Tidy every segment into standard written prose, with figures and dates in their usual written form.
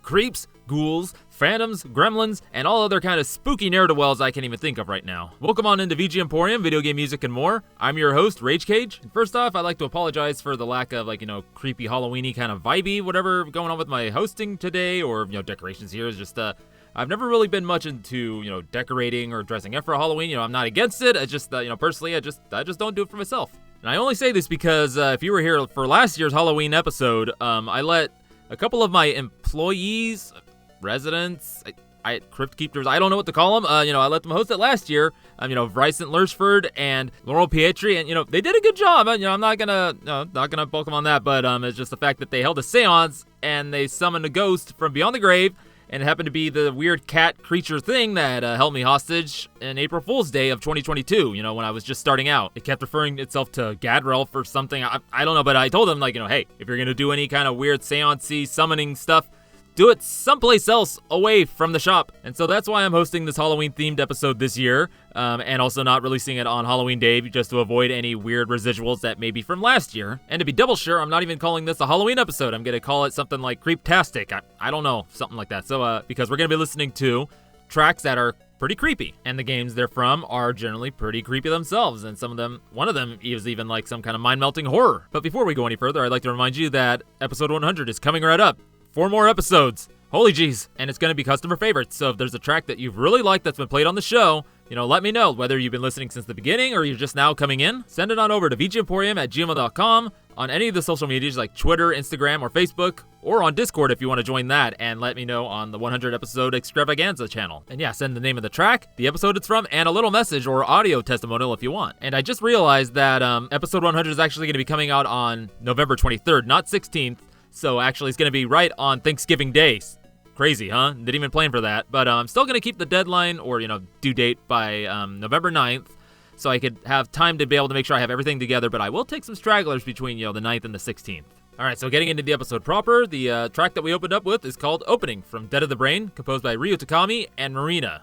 creeps, ghouls, phantoms, gremlins, and all other kind of spooky ne'er-do-wells I can't even think of right now. Welcome on into VG Emporium, video game music and more. I'm your host, Rage Cage. And first off, I'd like to apologize for the lack of creepy Halloween-y kind of vibey, whatever going on with my hosting today, or decorations here. Is just I've never really been much into decorating or dressing up for Halloween. I'm not against it. It's just personally, I just don't do it for myself. And I only say this because if you were here for last year's Halloween episode, I let a couple of my employees, residents, crypt keepers, I don't know what to call them. I let them host it last year. Bryson Lurchford and Laurel Pietri, and they did a good job. I'm not gonna bulk them on that, but it's just the fact that they held a seance and they summoned a ghost from beyond the grave, and it happened to be the weird cat creature thing that held me hostage in April Fool's Day of 2022. When I was just starting out, it kept referring itself to Gadrel for something. I don't know, but I told them hey, if you're gonna do any kind of weird seance-y summoning stuff, do it someplace else away from the shop. And so that's why I'm hosting this Halloween-themed episode this year, and also not releasing it on Halloween Day, just to avoid any weird residuals that may be from last year. And to be double sure, I'm not even calling this a Halloween episode. I'm going to call it something like Creeptastic. I don't know, something like that. So, because we're going to be listening to tracks that are pretty creepy, and the games they're from are generally pretty creepy themselves, and one of them is even like some kind of mind-melting horror. But before we go any further, I'd like to remind you that episode 100 is coming right up. 4 more episodes. Holy jeez. And it's going to be customer favorites. So if there's a track that you've really liked that's been played on the show, let me know. Whether you've been listening since the beginning or you're just now coming in, send it on over to vgemporium@gmail.com, on any of the social medias like Twitter, Instagram, or Facebook, or on Discord if you want to join that, and let me know on the 100 episode extravaganza channel. And yeah, send the name of the track, the episode it's from, and a little message or audio testimonial if you want. And I just realized that episode 100 is actually going to be coming out on November 23rd, not 16th. So actually it's going to be right on Thanksgiving Day. Crazy, huh? Didn't even plan for that. But I'm still going to keep the deadline or, due date by November 9th. So I could have time to be able to make sure I have everything together. But I will take some stragglers between, the 9th and the 16th. All right, so getting into the episode proper, the track that we opened up with is called Opening from Dead of the Brain, composed by Takami and Marina.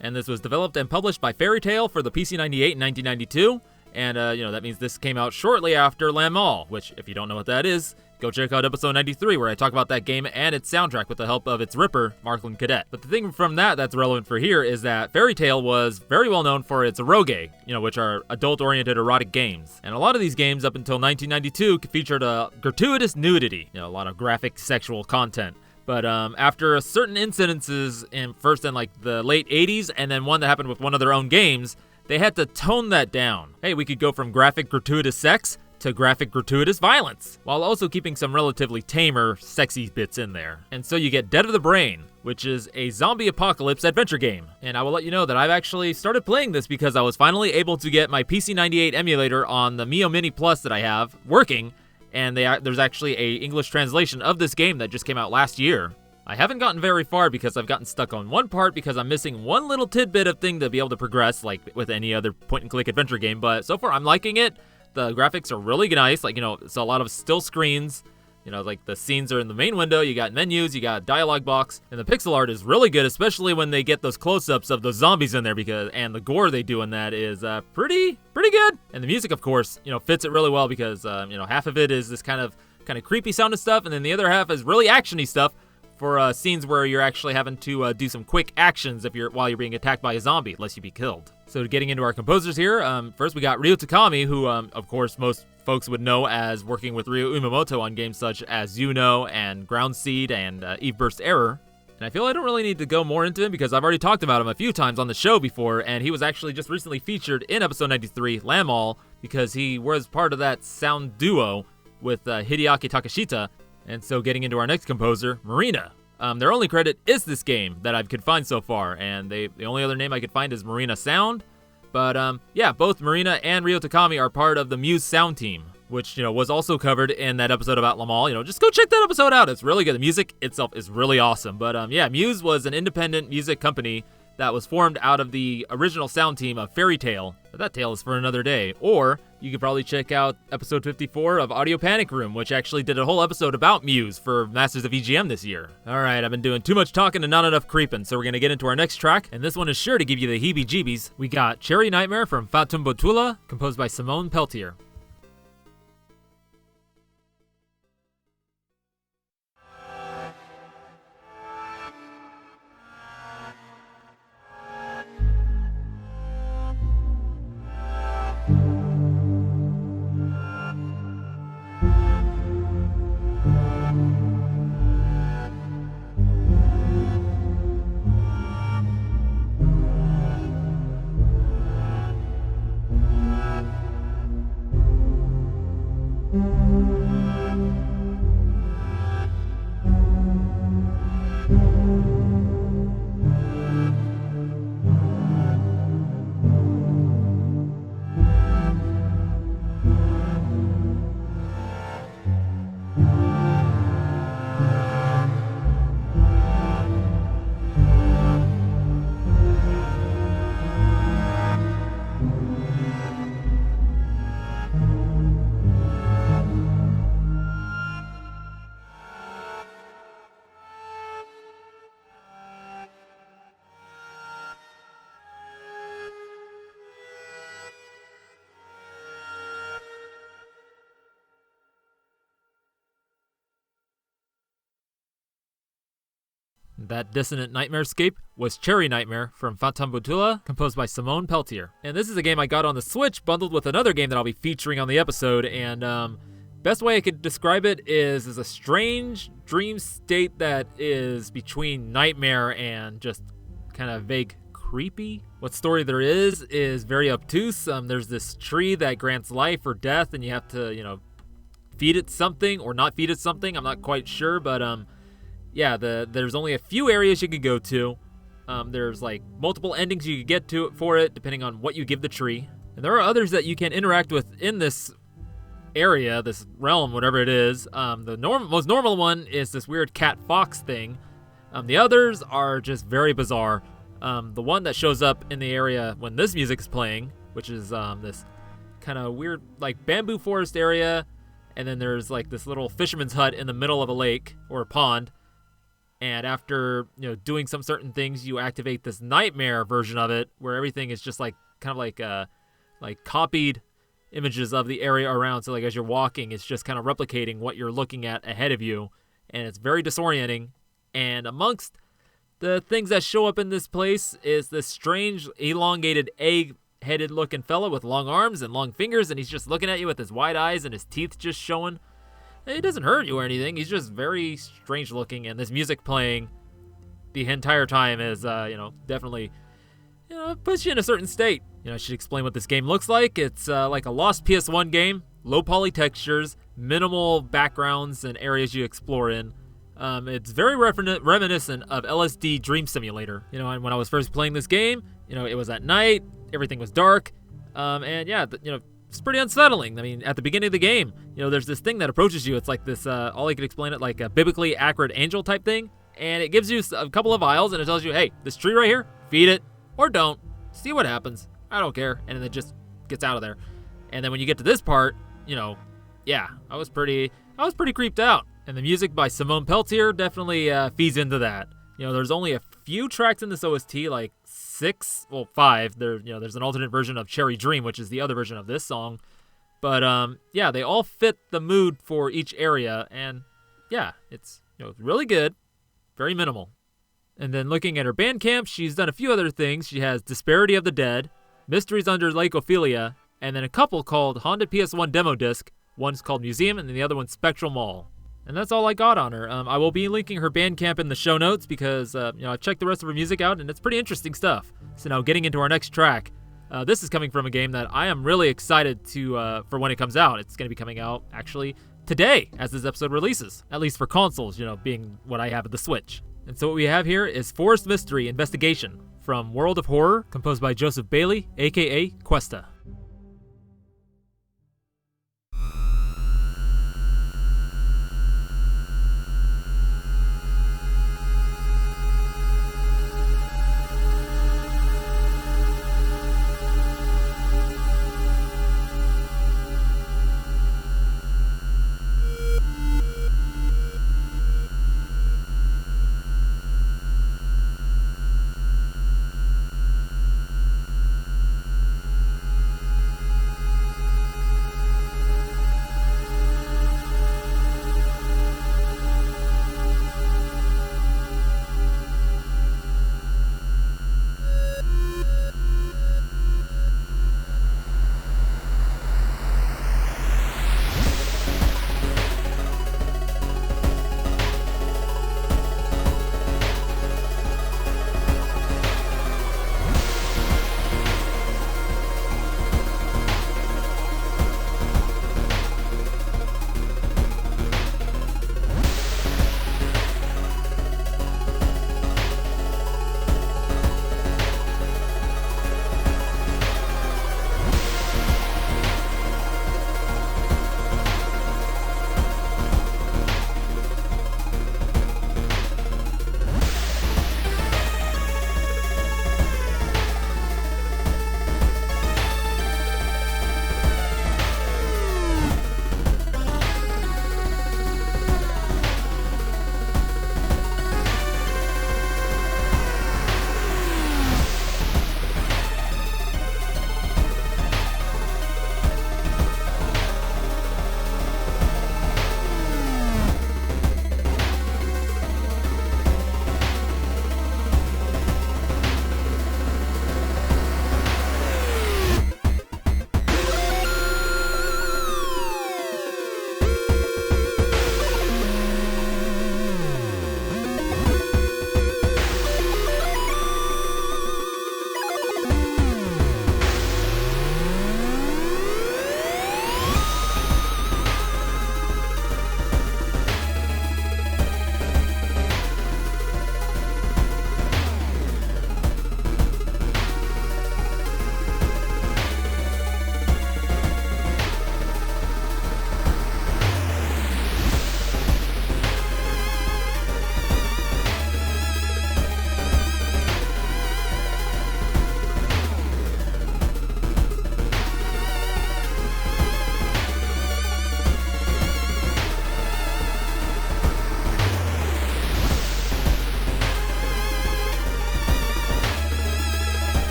And this was developed and published by Fairy Tail for the PC-98 in 1992. And, that means this came out shortly after La Mall, which, if you don't know what that is, go check out episode 93, where I talk about that game and its soundtrack with the help of its ripper, Marklin Cadet. But the thing from that's relevant for here is that Fairy Tail was very well known for its eroge, which are adult-oriented erotic games. And a lot of these games up until 1992 featured a gratuitous nudity, a lot of graphic sexual content. But after certain incidences first in the late 80s, and then one that happened with one of their own games, they had to tone that down. Hey, we could go from graphic gratuitous sex to graphic gratuitous violence, while also keeping some relatively tamer, sexy bits in there. And so you get Dead of the Brain, which is a zombie apocalypse adventure game. And I will let you know that I've actually started playing this because I was finally able to get my PC-98 emulator on the Mio Mini Plus that I have working, and there's actually a English translation of this game that just came out last year. I haven't gotten very far because I've gotten stuck on one part because I'm missing one little tidbit of thing to be able to progress, like with any other point-and-click adventure game, but so far I'm liking it. The graphics are really nice, it's a lot of still screens, the scenes are in the main window, you got menus, you got a dialogue box, and the pixel art is really good, especially when they get those close-ups of those zombies in there, and the gore they do in that is pretty good. And the music, of course, fits it really well because, half of it is this kind of creepy sounding stuff, and then the other half is really actiony stuff for scenes where you're actually having to do some quick actions while you're being attacked by a zombie, lest you be killed. So getting into our composers here, first we got Takami, who, of course, most folks would know as working with Ryo Umemoto on games such as Yuno and Ground Seed and Eve Burst Error. And I feel I don't really need to go more into him because I've already talked about him a few times on the show before, and he was actually just recently featured in episode 93, La Mall, because he was part of that sound duo with Hideaki Takashita. And so getting into our next composer, Marina. Their only credit is this game that I could find so far, and the only other name I could find is Marina Sound. But both Marina and Takami are part of the Muse Sound team, which was also covered in that episode about La Mall. Just go check that episode out. It's really good. The music itself is really awesome. But Muse was an independent music company that was formed out of the original sound team of Fairy Tail. But that tale is for another day. Or you could probably check out episode 54 of Audio Panic Room, which actually did a whole episode about Muse for Masters of EGM this year. Alright, I've been doing too much talking and not enough creeping, so we're going to get into our next track, and this one is sure to give you the heebie-jeebies. We got Cherry Nightmare from Fatum Botula, composed by Simone Peltier. that dissonant nightmarescape was Cherry Nightmare from Fatambutula, composed by Simone Peltier. And this is a game I got on the Switch, bundled with another game that I'll be featuring on the episode, and best way I could describe it is a strange dream state that is between nightmare and just kind of vague creepy. What story there is very obtuse. There's this tree that grants life or death, and you have to, feed it something or not feed it something. I'm not quite sure, but yeah, there's only a few areas you can go to. There's like multiple endings you could get to it for it, depending on what you give the tree. And there are others that you can interact with in this area, this realm, whatever it is. The most normal one is this weird cat-fox thing. The others are just very bizarre. The one that shows up in the area when this music is playing, which is this kind of weird like bamboo forest area, and then there's like this little fisherman's hut in the middle of a lake or a pond. And after doing some certain things, you activate this nightmare version of it, where everything is just like kind of like copied images of the area around. So like as you're walking, it's just kind of replicating what you're looking at ahead of you, and it's very disorienting. And amongst the things that show up in this place is this strange, elongated, egg-headed looking fella with long arms and long fingers, and he's just looking at you with his wide eyes and his teeth just showing. He doesn't hurt you or anything. He's just very strange looking, and this music playing the entire time is, definitely, puts you in a certain state. I should explain what this game looks like. It's like a lost PS1 game, low poly textures, minimal backgrounds and areas you explore in. It's very reminiscent of LSD Dream Simulator. And when I was first playing this game, it was at night, everything was dark, and yeah, it's pretty unsettling. I mean, at the beginning of the game, there's this thing that approaches you. It's like this, all I could explain it like a biblically accurate angel type thing, and it gives you a couple of vials, and it tells you, hey, this tree right here, feed it, or don't, see what happens. I don't care, and then it just gets out of there. And then when you get to this part, yeah, I was pretty creeped out. And the music by Simone Peltier definitely feeds into that. There's only a few tracks in this OST, like 5. There's an alternate version of Cherry Dream, which is the other version of this song. But yeah, they all fit the mood for each area, and yeah, it's really good, very minimal. And then looking at her Bandcamp, she's done a few other things. She has Disparity of the Dead, Mysteries Under Lake Ophelia, and then a couple called Haunted PS1 Demo Disc. One's called Museum, and then the other one's Spectral Mall. And that's all I got on her. I will be linking her Bandcamp in the show notes because, I checked the rest of her music out, and it's pretty interesting stuff. So now getting into our next track. This is coming from a game that I am really excited for when it comes out. It's going to be coming out, actually, today as this episode releases. At least for consoles, being what I have at the Switch. And so what we have here is Forest Mystery Investigation from World of Horror, composed by Joseph Bailey, a.k.a. Questa.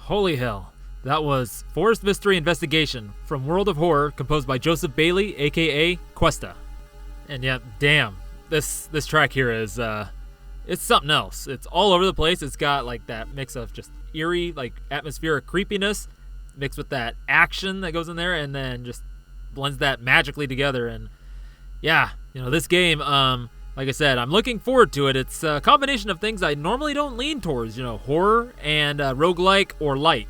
Holy hell. That was Forest Mystery Investigation from World of Horror, composed by Joseph Bailey, aka Questa. And yeah, damn, this track here is, it's something else. It's all over the place. It's got like that mix of just eerie, like atmospheric creepiness, mixed with that action that goes in there, and then just blends that magically together. And yeah, this game, like I said, I'm looking forward to it. It's a combination of things I normally don't lean towards, horror and roguelike or light.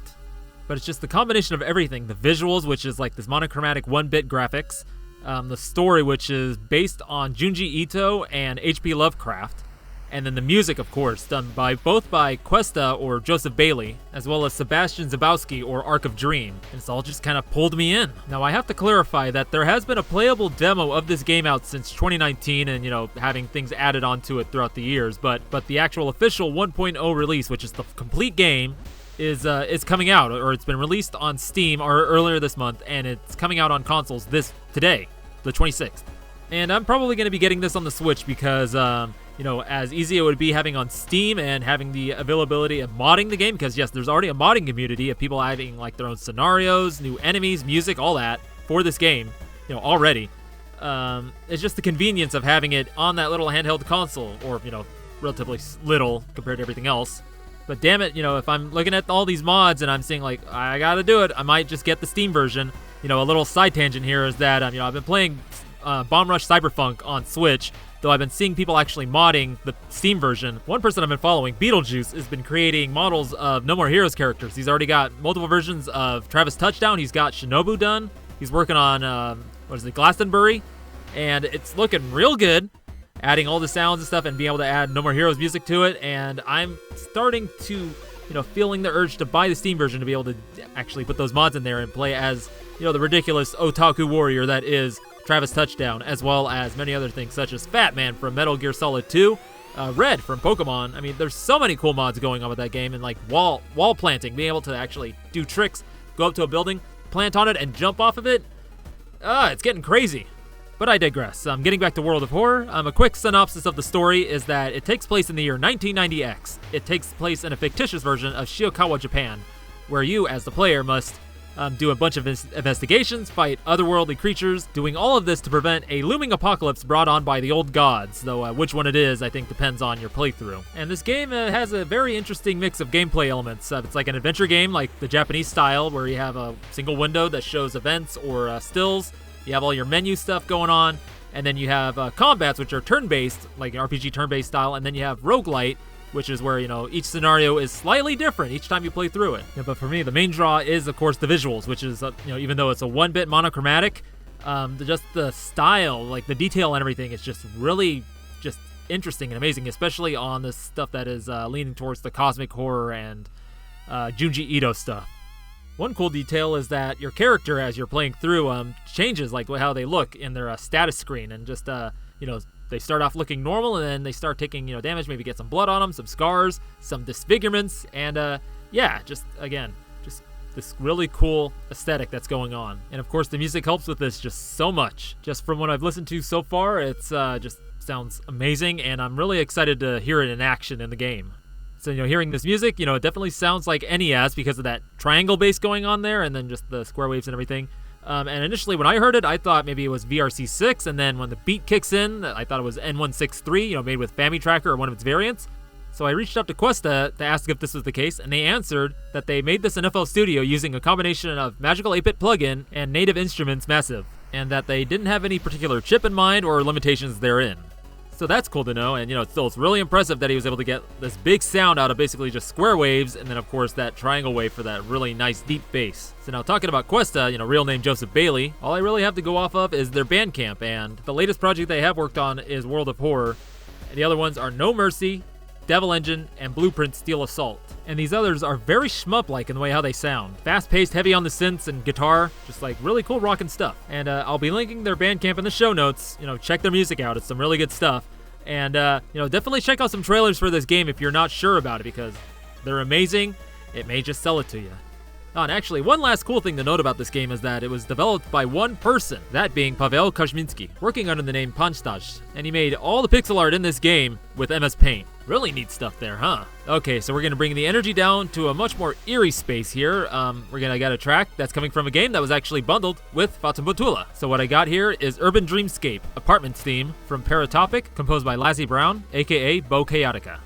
But it's just the combination of everything. The visuals, which is like this monochromatic 1-bit graphics. The story, which is based on Junji Ito and H.P. Lovecraft. And then the music, of course, done both by Questa or Joseph Bailey, as well as Sebastian Zabowski or Arc of Dream. And it's all just kind of pulled me in. Now, I have to clarify that there has been a playable demo of this game out since 2019 and, having things added onto it throughout the years. But the actual official 1.0 release, which is the complete game, is coming out, or it's been released on Steam earlier this month, and it's coming out on consoles today, the 26th. And I'm probably going to be getting this on the Switch because, as easy it would be having on Steam and having the availability of modding the game, because yes, there's already a modding community of people having like their own scenarios, new enemies, music, all that for this game, already. It's just the convenience of having it on that little handheld console, or, relatively little compared to everything else. But damn it, if I'm looking at all these mods and I'm seeing like, I gotta do it, I might just get the Steam version. A little side tangent here is that, I've been playing Bomb Rush Cyberpunk on Switch, though I've been seeing people actually modding the Steam version. One person I've been following, Beetlejuice, has been creating models of No More Heroes characters. He's already got multiple versions of Travis Touchdown. He's got Shinobu done. He's working on, Glastonbury, and it's looking real good. Adding all the sounds and stuff and being able to add No More Heroes music to it, and I'm starting to, feeling the urge to buy the Steam version to be able to actually put those mods in there and play as, the ridiculous otaku warrior that is Travis Touchdown, as well as many other things such as Fat Man from Metal Gear Solid 2, Red from Pokemon. I mean, there's so many cool mods going on with that game, and like wall planting, being able to actually do tricks, go up to a building, plant on it, and jump off of it. It's getting crazy. But I digress. Getting back to World of Horror, a quick synopsis of the story is that it takes place in the year 1990X. It takes place in a fictitious version of Shiokawa, Japan, where you, as the player, must do a bunch of investigations, fight otherworldly creatures, doing all of this to prevent a looming apocalypse brought on by the old gods, though which one it is, I think, depends on your playthrough. And this game has a very interesting mix of gameplay elements. It's like an adventure game, like the Japanese style, where you have a single window that shows events or stills. You have all your menu stuff going on, and then you have combats, which are turn-based, like RPG turn-based style, and then you have roguelite, which is where, each scenario is slightly different each time you play through it. Yeah, but for me, the main draw is, of course, the visuals, which is, even though it's a 1-bit monochromatic, just the style, like the detail and everything is just really just interesting and amazing, especially on this stuff that is leaning towards the cosmic horror and Junji Ito stuff. One cool detail is that your character, as you're playing through, changes like how they look in their status screen, and just they start off looking normal, and then they start taking damage, maybe get some blood on them, some scars, some disfigurements, and just this really cool aesthetic that's going on. And of course, the music helps with this just so much. Just from what I've listened to so far, it's just sounds amazing, and I'm really excited to hear it in action in the game. So, hearing this music, it definitely sounds like NES because of that triangle bass going on there, and then just the square waves and everything. And initially, when I heard it, I thought maybe it was VRC6, and then when the beat kicks in, I thought it was N163, made with FamiTracker or one of its variants. So I reached out to Questa to ask if this was the case, and they answered that they made this in FL Studio using a combination of Magical 8-Bit plugin and Native Instruments Massive, and that they didn't have any particular chip in mind or limitations therein. So that's cool to know, and it's really impressive that he was able to get this big sound out of basically just square waves, and then of course that triangle wave for that really nice deep bass. So now talking about Questa, real name Joseph Bailey, all I really have to go off of is their Bandcamp, and the latest project they have worked on is World of Horror, and the other ones are No Mercy, Devil Engine, and Blueprint Steel Assault. And these others are very shmup-like in the way how they sound. Fast-paced, heavy on the synths and guitar, just like really cool rockin' stuff. And I'll be linking their Bandcamp in the show notes. Check their music out. It's some really good stuff. And, definitely check out some trailers for this game if you're not sure about it, because they're amazing. It may just sell it to you. Oh, and actually, one last cool thing to note about this game is that it was developed by one person, that being Paweł Kazminski, working under the name Punchtash, and he made all the pixel art in this game with MS Paint. Really neat stuff there, huh? Okay, so we're gonna bring the energy down to a much more eerie space here. We're gonna get a track that's coming from a game that was actually bundled with Fatumbutula. So what I got here is Urban Dreamscape, Apartments theme from Paratopic, composed by Lazzy Brown, aka Bo Chaotica.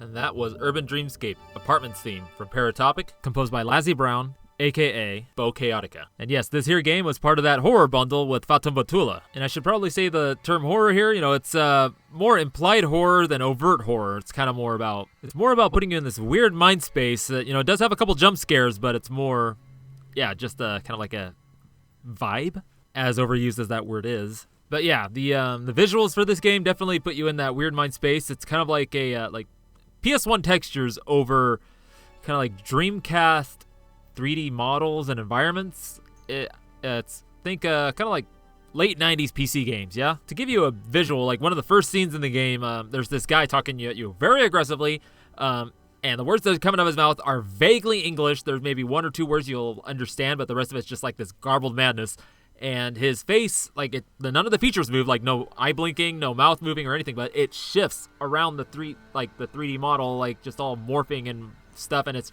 And that was Urban Dreamscape, Apartments theme from Paratopic, composed by Lazzy Brown, aka Bo Chaotica. And yes, this here game was part of that horror bundle with Fatumbutula. And I should probably say the term horror here, it's more implied horror than overt horror. It's kind of more about, putting you in this weird mind space that, it does have a couple jump scares, but it's more, just kind of like a vibe, as overused as that word is. But yeah, the visuals for this game definitely put you in that weird mind space. It's kind of like a, PS1 textures over kind of like Dreamcast 3D models and environments. It's think kind of like late 90s PC games, To give you a visual, like one of the first scenes in the game, there's this guy talking at you very aggressively, And the words that are coming out of his mouth are vaguely English. There's maybe one or two words you'll understand, but the rest of it's just like this garbled madness. And his face, none of the features move, like no eye blinking, no mouth moving or anything, but it shifts around the 3D model, like just all morphing and stuff. And it's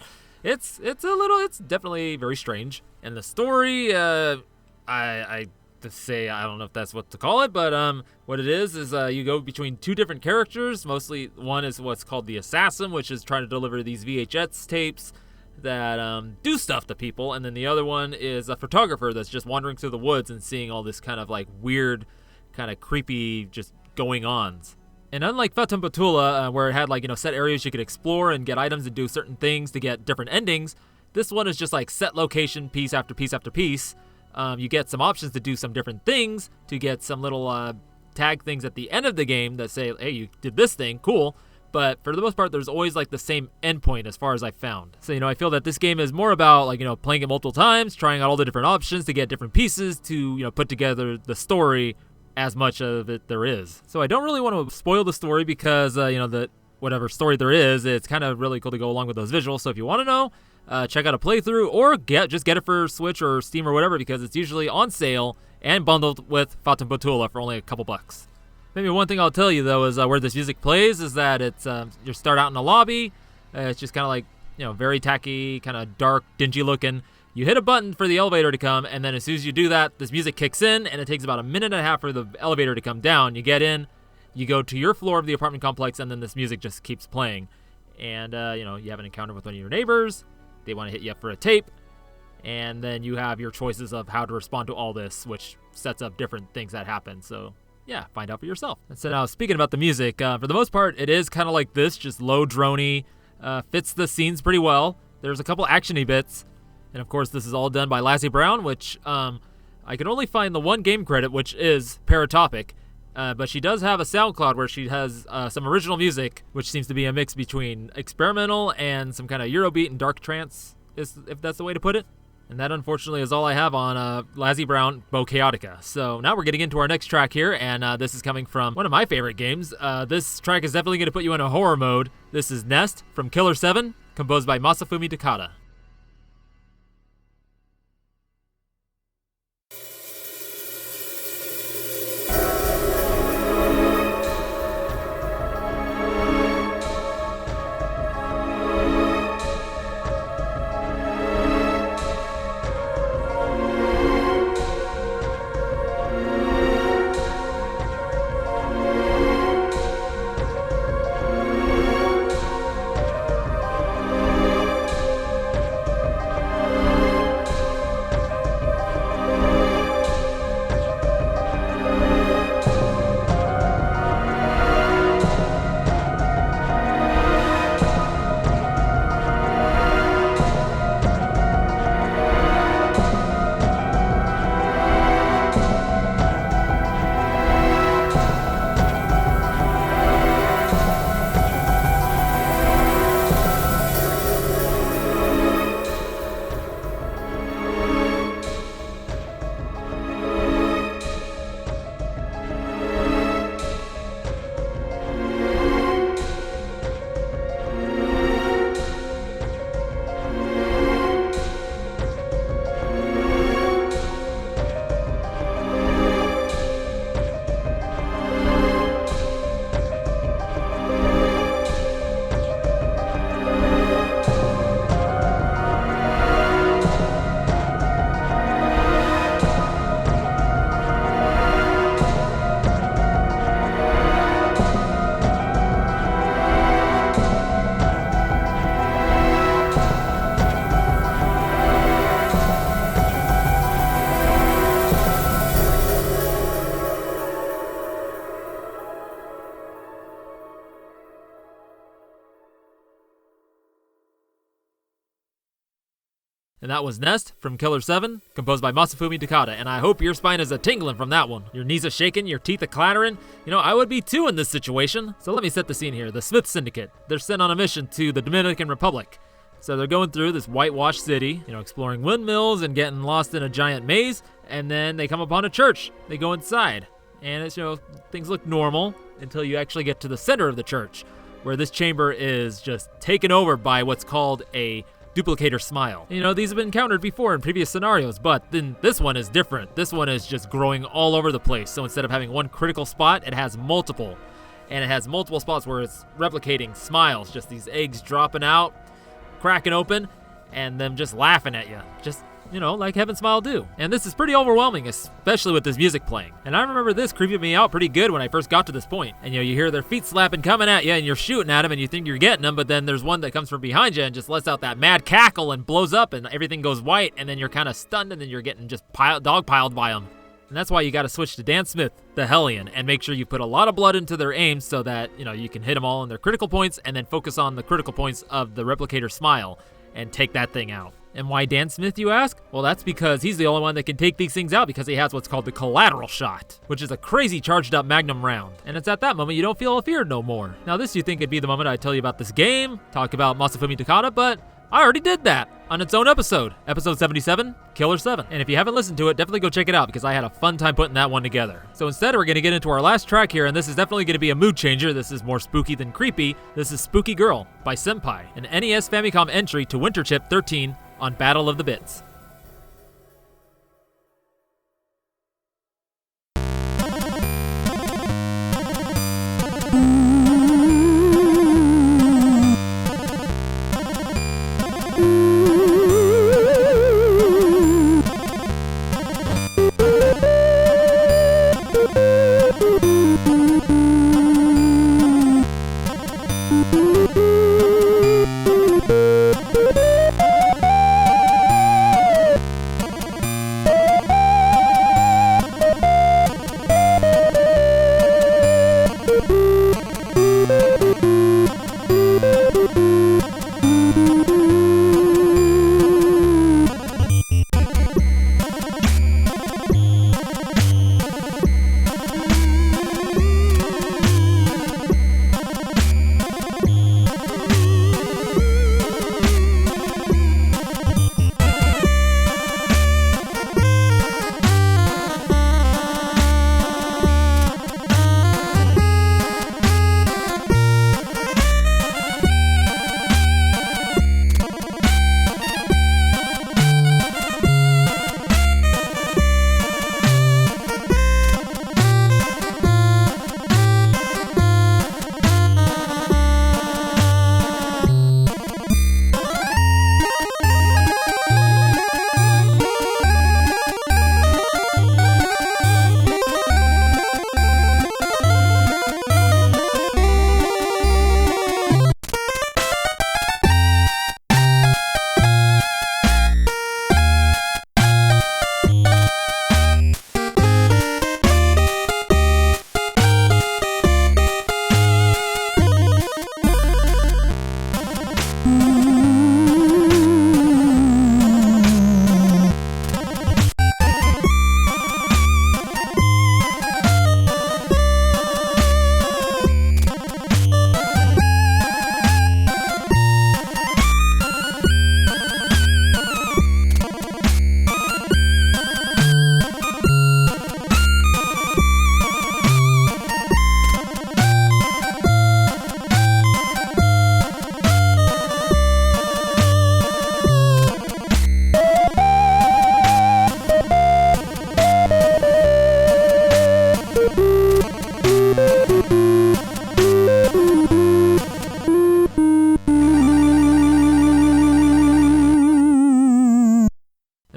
definitely very strange. And the story, I don't know if that's what to call it, but what it is you go between two different characters. Mostly one is what's called the assassin, which is trying to deliver these VHS tapes that do stuff to people, and then the other one is a photographer that's just wandering through the woods and seeing all this kind of like weird, kind of creepy just going-ons. And unlike Fatum Batula, where it had set areas you could explore and get items and do certain things to get different endings, this one is just like set location, piece after piece after piece. You get some options to do some different things, to get some little tag things at the end of the game that say, hey, you did this thing, cool. But for the most part, there's always the same endpoint as far as I found. So, I feel that this game is more about playing it multiple times, trying out all the different options to get different pieces to, put together the story as much of it there is. So I don't really want to spoil the story because, the whatever story there is, it's kind of really cool to go along with those visuals. So if you want to know, check out a playthrough or just get it for Switch or Steam or whatever, because it's usually on sale and bundled with Fatum Batula for only a couple bucks. Maybe one thing I'll tell you though is where this music plays is that it's you start out in a lobby. It's just kind of like very tacky, kind of dark, dingy looking. You hit a button for the elevator to come, and then as soon as you do that, this music kicks in, and it takes about a minute and a half for the elevator to come down. You get in, you go to your floor of the apartment complex, and then this music just keeps playing. And you have an encounter with one of your neighbors. They want to hit you up for a tape, and then you have your choices of how to respond to all this, which sets up different things that happen. So yeah, find out for yourself. And so now, speaking about the music, for the most part, it is kind of like this, just low droney, fits the scenes pretty well. There's a couple actiony bits, and of course, this is all done by Lassie Brown, which I can only find the one game credit, which is Paratopic, but she does have a SoundCloud where she has some original music, which seems to be a mix between experimental and some kind of Eurobeat and dark trance, if that's the way to put it. And that, unfortunately, is all I have on Lassie Brown, Bo Chaotica. So now we're getting into our next track here, and this is coming from one of my favorite games. This track is definitely going to put you in a horror mode. This is Nest from Killer 7, composed by Masafumi Takada. And that was Nest from Killer 7, composed by Masafumi Takada, and I hope your spine is a-tingling from that one. Your knees are shaking, your teeth are clattering. I would be too in this situation. So let me set the scene here. The Smith Syndicate, they're sent on a mission to the Dominican Republic. So they're going through this whitewashed city, exploring windmills and getting lost in a giant maze, and then they come upon a church. They go inside, and it's, things look normal until you actually get to the center of the church, where this chamber is just taken over by what's called a duplicator smile. You know, these have been encountered before in previous scenarios, but then this one is different. This one is just growing all over the place. So instead of having one critical spot, it has multiple. And it has multiple spots where it's replicating smiles, just these eggs dropping out, cracking open, and them just laughing at you. Just, you know, like Heaven Smile do. And this is pretty overwhelming, especially with this music playing. And I remember this creeping me out pretty good when I first got to this point. And you know, you hear their feet slapping coming at you, and you're shooting at them, and you think you're getting them, but then there's one that comes from behind you and just lets out that mad cackle and blows up, and everything goes white, and then you're kind of stunned, and then you're getting just dog-piled by them. And that's why you got to switch to Dan Smith, the Hellion, and make sure you put a lot of blood into their aims so that, you know, you can hit them all in their critical points and then focus on the critical points of the replicator smile and take that thing out. And why Dan Smith, you ask? Well, that's because he's the only one that can take these things out because he has what's called the collateral shot, which is a crazy charged up magnum round. And it's at that moment you don't feel afeared no more. Now this you think would be the moment I tell you about this game, talk about Masafumi Takada, but I already did that on its own episode 77, Killer 7. And if you haven't listened to it, definitely go check it out because I had a fun time putting that one together. So instead, we're going to get into our last track here, and this is definitely going to be a mood changer. This is more spooky than creepy. This is Spooky Girl by Senpai, an NES Famicom entry to Winter Chip 13 on Battle of the Bits.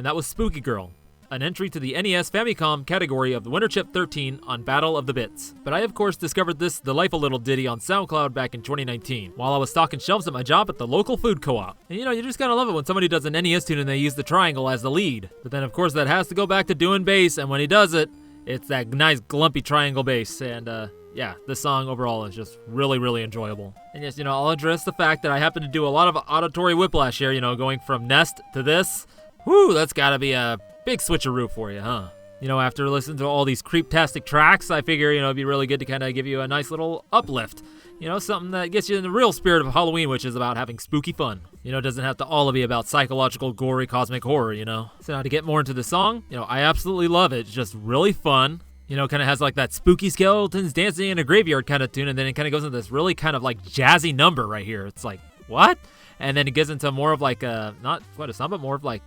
That was Spooky Girl, an entry to the NES Famicom category of the Winter Chip 13 on Battle of the Bits. But I of course discovered this delightful little ditty on SoundCloud back in 2019, while I was stocking shelves at my job at the local food co-op. And you know, you just gotta love it when somebody does an NES tune and they use the triangle as the lead. But then of course that has to go back to doing bass, and when he does it, it's that nice glumpy triangle bass, and yeah, this song overall is just really, really enjoyable. And yes, you know, I'll address the fact that I happen to do a lot of auditory whiplash here, you know, going from Nest to this. Whew, that's gotta be a big switcheroo for you, huh? You know, after listening to all these Creeptastic tracks, I figure, you know, it'd be really good to kind of give you a nice little uplift. You know, something that gets you in the real spirit of Halloween, which is about having spooky fun. You know, it doesn't have to all be about psychological, gory, cosmic horror, you know? So now to get more into the song, you know, I absolutely love it. It's just really fun. You know, kind of has like that spooky skeletons dancing in a graveyard kind of tune, and then it kind of goes into this really kind of like jazzy number right here. It's like, what? And then it gets into more of like a, not quite a song, but more of like,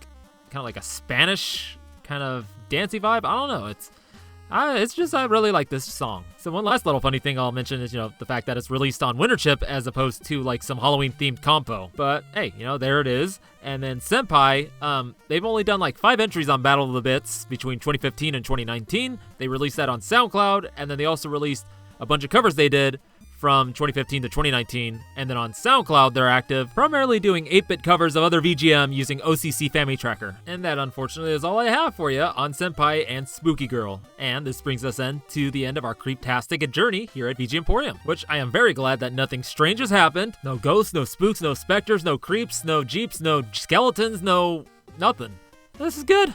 kind of like a Spanish kind of dancey vibe. I don't know. It's just, I really like this song. So one last little funny thing I'll mention is, you know, the fact that it's released on Winterchip as opposed to like some Halloween-themed compo. But hey, you know, there it is. And then Senpai, they've only done like 5 entries on Battle of the Bits between 2015 and 2019. They released that on SoundCloud, and then they also released a bunch of covers they did from 2015 to 2019, and then on SoundCloud they're active, primarily doing 8-bit covers of other VGM using OCC Family Tracker. And that unfortunately is all I have for you on Senpai and Spooky Girl. And this brings us to the end of our Creeptastic journey here at VG Emporium, which I am very glad that nothing strange has happened. No ghosts, no spooks, no specters, no creeps, no jeeps, no skeletons, no nothing. This is good,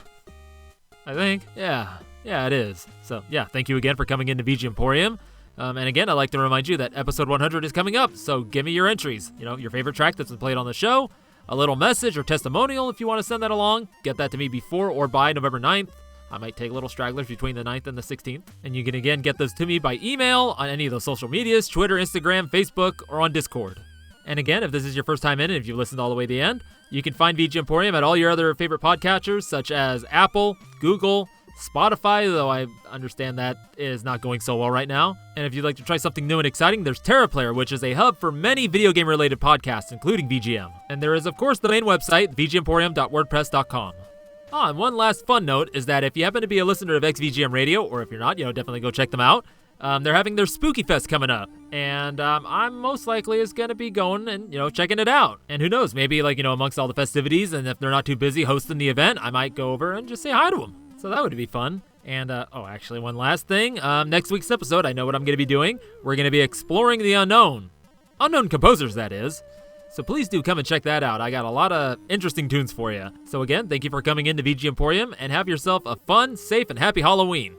I think. Yeah, it is. So yeah, thank you again for coming into VG Emporium. And again, I'd like to remind you that episode 100 is coming up, so give me your entries. You know, your favorite track that's been played on the show, a little message or testimonial if you want to send that along. Get that to me before or by November 9th. I might take little stragglers between the 9th and the 16th. And you can again get those to me by email on any of those social medias, Twitter, Instagram, Facebook, or on Discord. And again, if this is your first time in and if you've listened all the way to the end, you can find VG Emporium at all your other favorite podcatchers, such as Apple, Google, Spotify, though I understand that is not going so well right now. And if you'd like to try something new and exciting, there's TerraPlayer, which is a hub for many video game related podcasts, including VGM. And there is, of course, the main website, vgemporium.wordpress.com. And one last fun note is that if you happen to be a listener of XVGM Radio, or if you're not, you know, definitely go check them out. They're having their Spooky Fest coming up, and I'm most likely is going to be going and, you know, checking it out. And who knows, maybe like, you know, amongst all the festivities, and if they're not too busy hosting the event, I might go over and just say hi to them. So that would be fun. And, actually, one last thing. Next week's episode, I know what I'm going to be doing. We're going to be exploring the unknown. Unknown composers, that is. So please do come and check that out. I got a lot of interesting tunes for you. So again, thank you for coming into VG Emporium, and have yourself a fun, safe, and happy Halloween.